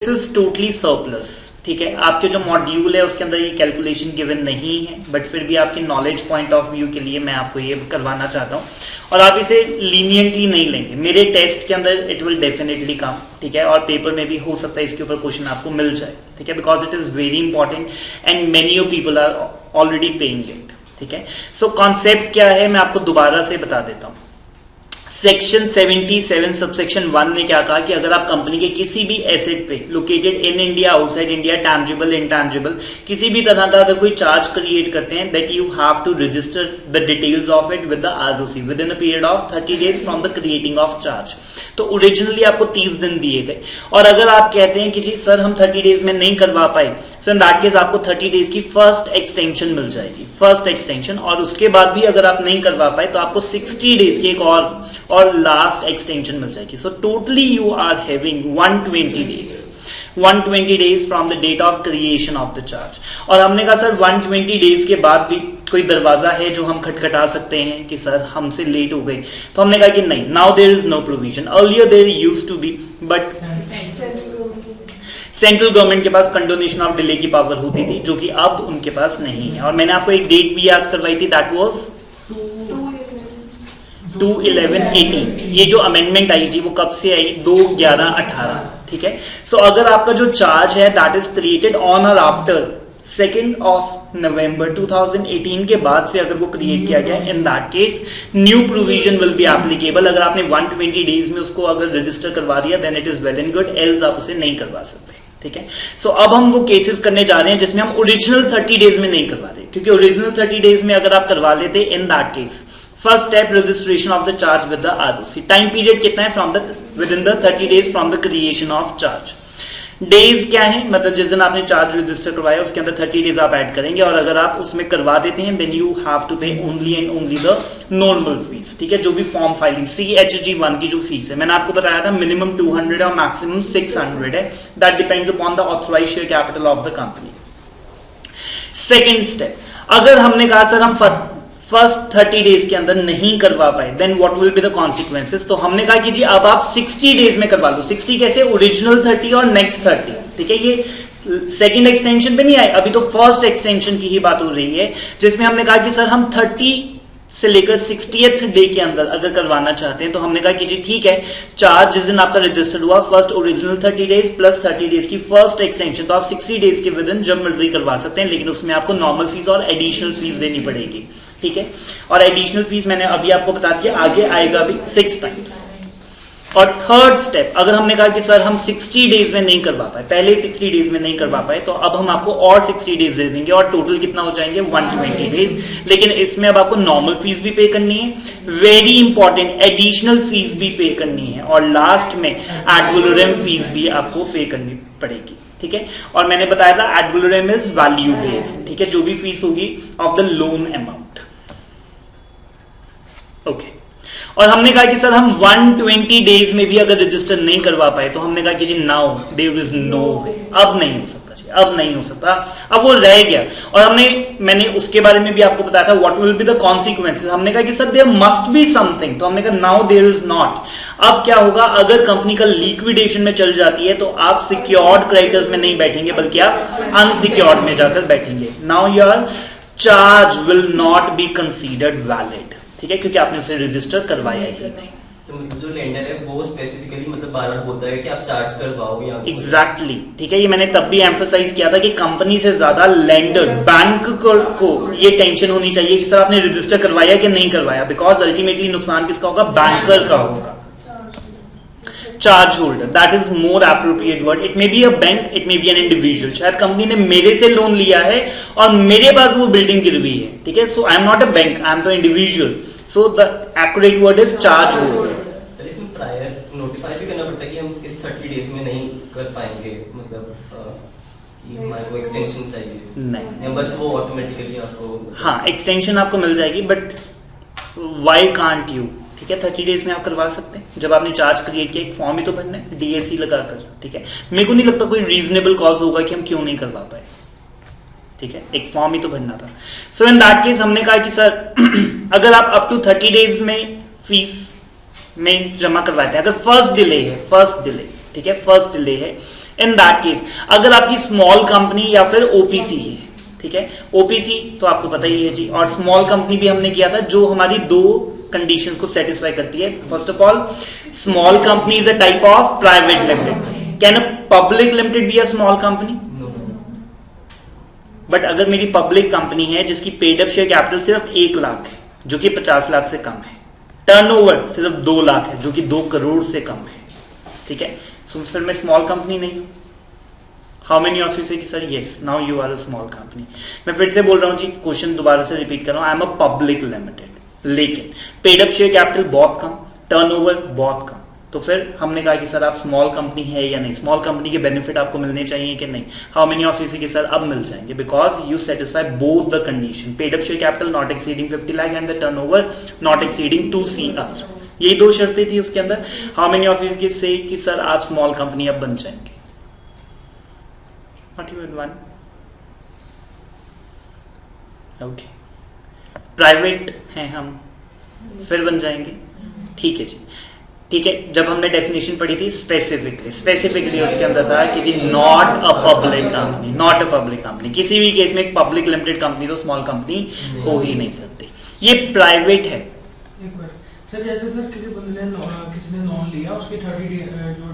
This is totally surplus. ठीक है, आपके जो मॉड्यूल है उसके अंदर ये कैलकुलेशन गिवन नहीं है, बट फिर भी आपकी नॉलेज पॉइंट ऑफ व्यू के लिए मैं आपको ये करवाना चाहता हूँ और आप इसे लीनियंटली नहीं लेंगे। मेरे टेस्ट के अंदर इट विल डेफिनेटली कम, ठीक है, और पेपर में भी हो सकता है इसके ऊपर क्वेश्चन आपको मिल जाए, ठीक है, because it is very important and many of people are already paying it. ठीक है, सो कॉन्सेप्ट क्या है मैं आपको दोबारा से बता देता हूँ। सेक्शन 77 सबसेक्शन 1 ने क्या कहा कि अगर आप कंपनी के किसी भी एसेट पे located in India, outside India, tangible, intangible, किसी भी तरह का अगर कोई चार्ज क्रिएट करते हैं, that you have to register the details of it with the ROC within a period of 30 days from the creating of charge. तो originally आपको 30 दिन दिए गए, और अगर आप कहते हैं कि जी सर हम 30 डेज में नहीं करवा पाए, सो इन दैट केस आपको 30 डेज की फर्स्ट एक्सटेंशन मिल जाएगी, फर्स्ट एक्सटेंशन, और उसके बाद भी अगर आप नहीं करवा पाए तो आपको 60 डेज की एक और लास्ट एक्सटेंशन मिल जाएगी। So totally you are having 120 days from the date of creation of the charge. और हमने कहा सर 120 डेज के बाद भी कोई दरवाजा है जो हम खटखटा सकते हैं कि सर हमसे लेट हो गई, तो हमने कहा कि नहीं, now there is no provision, earlier there used to be, but central government के पास कंडोनेशन ऑफ डिले की पावर होती थी जो कि अब उनके पास नहीं है। और मैंने आपको एक डेट भी याद करवाई थी, दैट वाज 2/11/18। ये जो अमेंडमेंट आई थी वो कब से आई? 2/11/18। ठीक है, सो अगर आपका जो चार्ज है दैट इज क्रिएटेड ऑन और आफ्टर 2 नवंबर 2018 के बाद से अगर वो क्रिएट किया गया, इन that case new provision will be applicable. अगर आपने 120 डेज में उसको अगर रजिस्टर करवा दिया then it is well and good, else आप उसे नहीं करवा सकते। ठीक है, सो अब हम वो केसेस करने जा रहे हैं जिसमें हम ओरिजिनल 30 डेज में नहीं करवा रहे, क्योंकि ओरिजिनल 30 डेज में अगर आप करवा लेते, इन that case first step registration of the charge with the ROC. Time period कितना है? From the with in the 30 days from the creation of charge. Days क्या है? मतलब जिस दिन आपने चार्ज रजिस्टर करवाया उसके अंदर 30 डेज आप ऐड करेंगे, और अगर आप उसमें करवा देते हैं देन यू हैव टू पे only and only the normal fees. ठीक है, जो भी फॉर्म फाइलिंग CHG1 की जो फीस है, मैंने आपको बताया था मिनिमम 200 और मैक्सिमम 600 है, that depends upon the authorised share capital of the company. Second step, अगर हमने कहा सर हम फर्स्ट 30 डेज के अंदर नहीं करवा पाए, then what will be the consequences? तो हमने कहा कि जी अब आप 60 डेज में करवा लो। 60 कैसे? ओरिजिनल 30 और नेक्स्ट 30। ठीक है, ये सेकंड एक्सटेंशन पे नहीं आए, अभी तो फर्स्ट एक्सटेंशन की ही बात हो रही है, जिसमें हमने कहा कि सर हम 30 से लेकर 60th डे के अंदर अगर करवाना चाहते हैं, तो हमने कहा कि जी ठीक है, चार्ज जिस दिन आपका रजिस्टर्ड हुआ, first original 30 days plus 30 days की फर्स्ट एक्सटेंशन, तो आप 60 डेज के विद इन जब मर्जी करवा सकते हैं, लेकिन उसमें आपको नॉर्मल फीस और एडिशनल फीस देनी पड़ेगी। ठीक है, और एडिशनल फीस मैंने अभी आपको बता दिया, आगे आएगा भी 6 टाइम्स। और थर्ड स्टेप, अगर हमने कहा कि सर हम 60 डेज में नहीं करवा पाए, पहले 60 डेज में नहीं करवा पाए, तो अब हम आपको और 60 डेज दे देंगे और टोटल कितना हो जाएंगे? 120 डेज। लेकिन इसमें अब आपको नॉर्मल फीस भी पे करनी है, वेरी इंपॉर्टेंट एडिशनल फीस भी पे करनी है, और लास्ट में एड वैलोरम फीस भी आपको पे करनी पड़ेगी। ठीक है, और मैंने बताया था ad valorem is value based. ठीक है, जो भी फीस होगी of the loan amount. Okay, और हमने कहा कि सर हम 120 डेज में भी अगर रजिस्टर नहीं करवा पाए, तो हमने कहा कि जी नाउ देयर इज नो वे, अब नहीं हो सकता जी, अब नहीं हो सकता, अब वो रह गया। और मैंने उसके बारे में भी आपको बताया था what will be the consequences. हमने कहा कि sir there must be something, तो हमने कहा नाउ देयर इज नॉट। अब क्या होगा? अगर कंपनी का लिक्विडेशन में चल जाती है तो आप सिक्योर्ड क्रेडिटर्स में नहीं बैठेंगे, बल्कि आप अनसिक्योर्ड में जाकर बैठेंगे। Now your charge will not be considered valid. ठीक है, क्योंकि आपने उसे रजिस्टर करवाया ही नहीं। तो मतलब जो लेंडर है वो स्पेसिफिकली मतलब बार बार बोलता है कि आप चार्ज करवाओ या एग्जैक्टली। ठीक है, ये मैंने तब भी एम्फसाइज किया था कि कंपनी से ज्यादा लेंडर बैंक को ये टेंशन होनी चाहिए कि सर आपने रजिस्टर करवाया कि नहीं करवाया, बिकॉज अल्टीमेटली नुकसान किसका होगा? बैंकर का होगा, charge holder. That is more appropriate word. It may be a bank, it may be an individual. शायद कंपनी ने मेरे से लोन लिया है और मेरे पास वो बिल्डिंग गिरवी है। ठीक है, so I am not a bank, I am the individual, so the accurate word is charge holder. Sir इसमें प्रायर नोटिफाई भी करना पड़ता है कि हम इस 30 डेज में नहीं कर पाएंगे, मतलब कि हमारे को एक्सटेंशन चाहिए? नहीं, या बस वो ऑटोमेटिकली आपको? हाँ, एक्सटेंशन आपको मिल जाएगी, बट वाई कांट यू? ठीक है, 30 डेज में आप करवा सकते हैं। जब आपने चार्ज क्रिएट किया, एक फॉर्म ही तो भरना है DAC लगाकर। ठीक है, मेरे को नहीं लगता कोई रीजनेबल कॉज होगा कि हम क्यों नहीं करवा पाए। ठीक है, एक फॉर्म ही तो भरना था। सो इन दैट केस हमने कहा कि सर अगर आप अप टू 30 डेज में फीस में जमा करवाते हैं, अगर फर्स्ट डिले है, ठीक है, फर्स्ट डिले है, इन दैट केस अगर आपकी स्मॉल कंपनी या फिर ओपीसी है, ठीक है, ओपीसी तो आपको पता ही है जी, और स्मॉल कंपनी भी हमने किया था जो हमारी दो कंडीशंस को सेटिस्फाई करती है. First of all, small company is a type of private limited. Can a public limited be a small company? But अगर मेरी पब्लिक कंपनी है जिसकी पेड अप शेयर कैपिटल सिर्फ 1 लाख है जो कि 50 लाख से कम है, टर्नओवर सिर्फ 2 लाख है जो कि 2 करोड़ से कम है, ठीक है, सो फिर मैं स्मॉल कंपनी नहीं हूं. हाउ मेनी ऑफ यू से कि sir yes now you are a small company. मैं फिर से बोल रहा हूं जी, क्वेश्चन दोबारा से रिपीट कर रहा हूं. I am a public limited, लेकिन पेड अप शेयर कैपिटल बहुत कम, टर्नओवर बहुत कम, तो फिर हमने कहा कि सर आप स्मॉल कंपनी है या नहीं, स्मॉल कंपनी के बेनिफिट आपको मिलने चाहिए कि नहीं. हाउ मेनी ऑफ यू से कि सर अब मिल जाएंगे, because you satisfy both the condition, paid up share capital not exceeding 50 lakh and the turnover not exceeding 2 CR. यही 2 शर्तें थी उसके अंदर. हाउ मेनी ऑफ यू से कि सर आप स्मॉल कंपनी अब बन जाएंगे? Not even one. Okay. Private हैं हम, फिर बन जाएंगे, ठीक है जी, ठीक है. जब हमने डेफिनेशन पढ़ी थी स्पेसिफिकली उसके अंदर था कि जी not a public company, not a public company. किसी भी केस में एक पब्लिक लिमिटेड कंपनी तो स्मॉल कंपनी हो ही नहीं सकती. ये प्राइवेट है. सर जैसे सर किसी ने लोन लिया, उसके 30 डे जो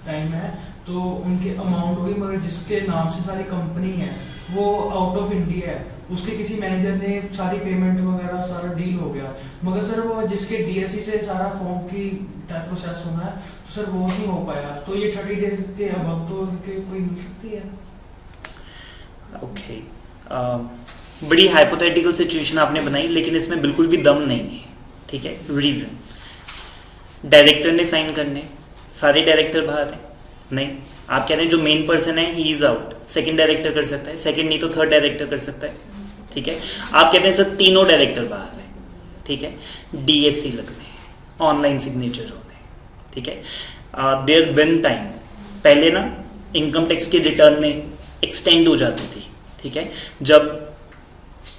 टाइम है, तो उनके अमाउंट होगी, मगर जिसके नाम से सारी कंपनी है वो आउट ऑफ इंडिया है, उसके किसी मैनेजर ने सारी पेमेंट वगैरह सारा डील हो गया, मगर सर वो जिसके डीएससी से सारा फॉर्म की प्रोसेस होना है, तो सर वो नहीं हो पाया, तो ये 30 डेज के अब तो कोई मिल सकती है? ओके, बड़ी हाइपोथेटिकल सिचुएशन आपने बनाई, लेकिन इसमें बिल्कुल भी दम नहीं है, ठीक है. रीजन, डायरेक्टर ने साइन करने, सारे डायरेक्टर बाहर हैं नहीं. आप कह रहे हैं जो मेन पर्सन है he is out, second director कर सकता है, सेकंड नहीं तो थर्ड डायरेक्टर कर सकता है, ठीक है. आप कहते हैं सर तीनों डायरेक्टर बाहर है, ठीक है, डीएससी लगने हैं, ऑनलाइन सिग्नेचर होने, ठीक है. देयर बिन टाइम, पहले ना इनकम टैक्स के रिटर्न में एक्सटेंड हो जाती थी, ठीक है, जब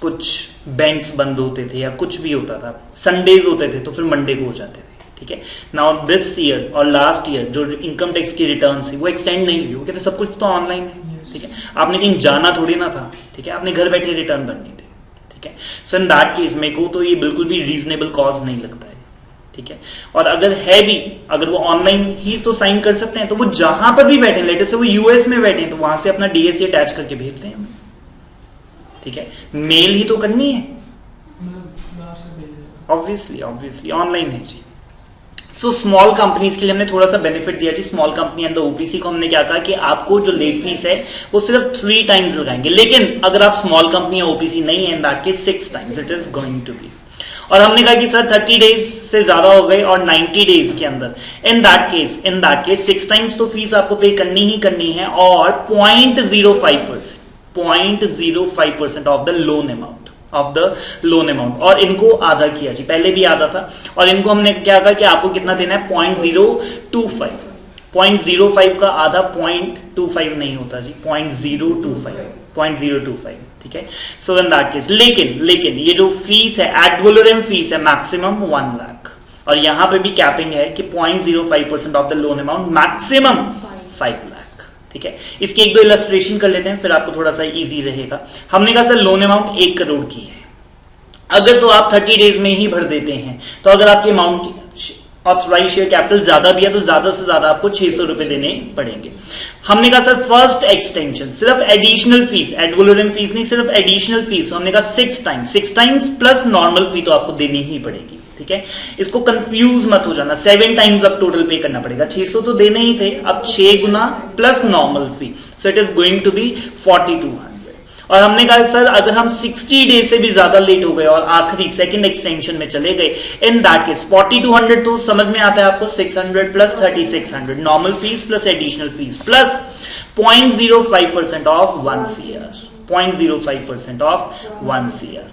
कुछ बैंक्स बंद होते थे या कुछ भी होता था, संडेज होते थे तो फिर मंडे को हो जाते थे, ठीक है. नाउ दिस ईयर और लास्ट ईयर जो इनकम टैक्स की रिटर्न थी वो एक्सटेंड नहीं हुई, वो कहते सब कुछ तो ऑनलाइन है, ठीक है, आपने कहीं जाना थोड़ी ना था, ठीक है, आपने घर बैठे रिटर्न भरनी थी, ठीक है. सो इन दैट केस मेरे को तो ये बिल्कुल भी रीजनेबल कॉज नहीं लगता है, ठीक है. और अगर है भी, अगर वो ऑनलाइन ही तो साइन कर सकते हैं, तो वो जहां पर भी बैठे, लेटर से वो यूएस में बैठे, तो वहां से अपना डीएससी अटैच करके भेजते हैं हमें, ठीक है. मेल ही तो करनी है, ऑब्वियसली ऑनलाइन है जी. सो स्मॉल कंपनीज के लिए हमने थोड़ा सा बेनिफिट दिया जी. Small company and the OPC को हमने क्या कहा कि आपको जो लेट फीस है वो सिर्फ 3 टाइम्स लगाएंगे, लेकिन अगर आप स्मॉल कंपनी या ओपीसी नहीं है, in that case 6 times it is going to be. और हमने कहा कि सर 30 डेज से ज्यादा हो गए और 90 डेज के अंदर, इन दैट केस 6 टाइम्स तो फीस आपको पे करनी ही करनी है, और 0.05% ऑफ द लोन अमाउंट, और इनको आधा किया जी, पहले भी आधा था, और इनको हमने क्या कहा कि आपको कितना देना है 0.025 का आधा 0.25 नहीं होता जी, 0.025, ठीक है. सो इन दैट केस, लेकिन ये जो फीस है एड वैलोरम फीस है मैक्सिमम 1 लाख, और यहां पे भी कैपिंग है कि 0.05% of the loan amount maximum 5 lakh, ठीक है. इसके 1-2 इलस्ट्रेशन कर लेते हैं, फिर आपको थोड़ा सा इजी रहेगा. हमने कहा सर लोन अमाउंट 1 करोड़ की है, अगर तो आप 30 डेज में ही भर देते हैं, तो अगर आपके अमाउंट ऑथराइज शेयर कैपिटल ज्यादा भी है तो ज्यादा से ज्यादा आपको 600 रुपए देने पड़ेंगे. हमने कहा सर फर्स्ट एक्सटेंशन सिर्फ additional fees, ad valorem fees नहीं, सिर्फ एडिशनल फीस, तो हमने कहा 6 टाइम्स प्लस नॉर्मल फी तो आपको देनी ही पड़ेगी, ठीक है. इसको कंफ्यूज मत हो जाना, 7 टाइम्स अब टोटल पे करना पड़ेगा, 600 तो देने ही थे, अब 6 गुना plus normal fee, so it is going to be 4200. और हमने कहा सर अगर हम 60 डेज से भी ज्यादा लेट हो गए और आखिरी सेकंड एक्सटेंशन में चले गए, इन दैट केस 4200 तो समझ में आता है आपको, 600 plus 3600 normal fees plus additional fees plus 0.05% of 1 CR, 0.05% of 1 CR,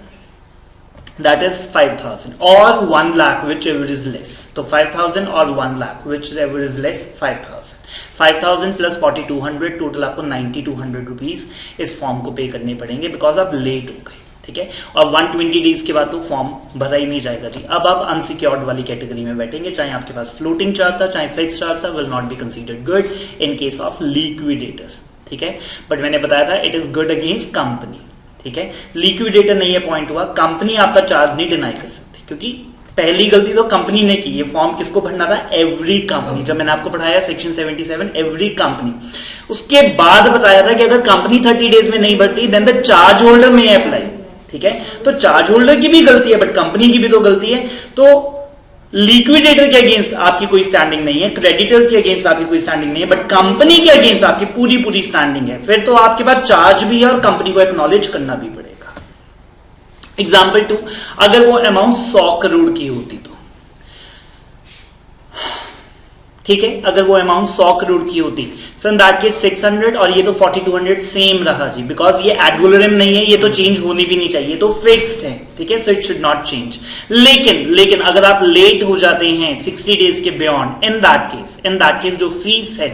that is 5,000 or 1 lakh whichever is less. तो 5,000 और 1 lakh whichever is less 5,000 plus 4200 total आपको 9200 रुपीज इस फॉर्म को पे करने पड़ेंगे, बिकॉज आप लेट हो गए, ठीक है। और 120 डेज के बाद तो फॉर्म भरा ही नहीं जाएगा जी। अब आप अनसिक्योर्ड वाली कैटेगरी में बैठेंगे, चाहे आपके पास फ्लोटिंग चार्ज था चाहे फिक्स चार्ज था, will not be considered good in case of liquidator, ठीक है। बट मैंने बताया था it is good against company, ठीक है। लिक्विडेटर नहीं है पॉइंट हुआ, कंपनी आपका चार्ज नहीं डिनाई कर सकती, क्योंकि पहली गलती तो कंपनी ने की। ये फॉर्म किसको भरना था? Every company. जब मैंने आपको पढ़ाया सेक्शन 77 एवरी कंपनी, उसके बाद बताया था कि अगर कंपनी 30 डेज में नहीं भरती देन द चार्ज होल्डर में अप्लाई, ठीक है। तो चार्ज होल्डर की भी गलती है बट कंपनी की भी तो गलती है। तो लिक्विडेटर के अगेंस्ट आपकी कोई स्टैंडिंग नहीं है, क्रेडिटर्स के अगेंस्ट आपकी कोई स्टैंडिंग नहीं है, बट कंपनी के अगेंस्ट आपकी पूरी स्टैंडिंग है। फिर तो आपके पास चार्ज भी है और कंपनी को एक्नॉलेज करना भी पड़ेगा। एग्जाम्पल 2, अगर वो अमाउंट 100 करोड़ की होती तो, ठीक है, अगर वो अमाउंट 100 करोड़ की होती, सो इन दैट केस 600 और ये तो 4200 सेम रहा जी, बिकॉज ये एड वैलोरम नहीं है, ये तो चेंज होनी भी नहीं चाहिए, तो फिक्स्ड है, ठीक है। So it should not change. लेकिन अगर आप लेट हो जाते हैं 60 डेज के बियॉन्ड, इन दैट केस जो फीस है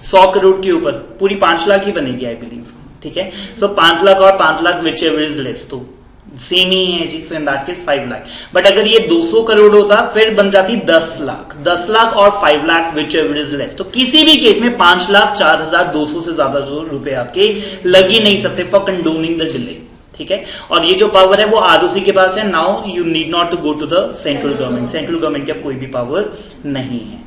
100 करोड़ के ऊपर पूरी 5 लाख ही बनेगी आई बिलीव, ठीक है। सो 5 लाख और 5 lakh whichever is less तो सेम ही है जी। So in that case 5 lakh. But अगर ये 200 करोड़ होता फिर बन जाती 10 लाख और 5 lakh whichever is less. तो किसी भी केस में 5,04,200 से ज्यादा रुपए आपके लग ही नहीं सकते फॉर कंडोनिंग द डिले, ठीक है। और ये जो पावर है वो आरओसी के पास है। Now you need not to go to the central government के अब कोई भी पावर नहीं है।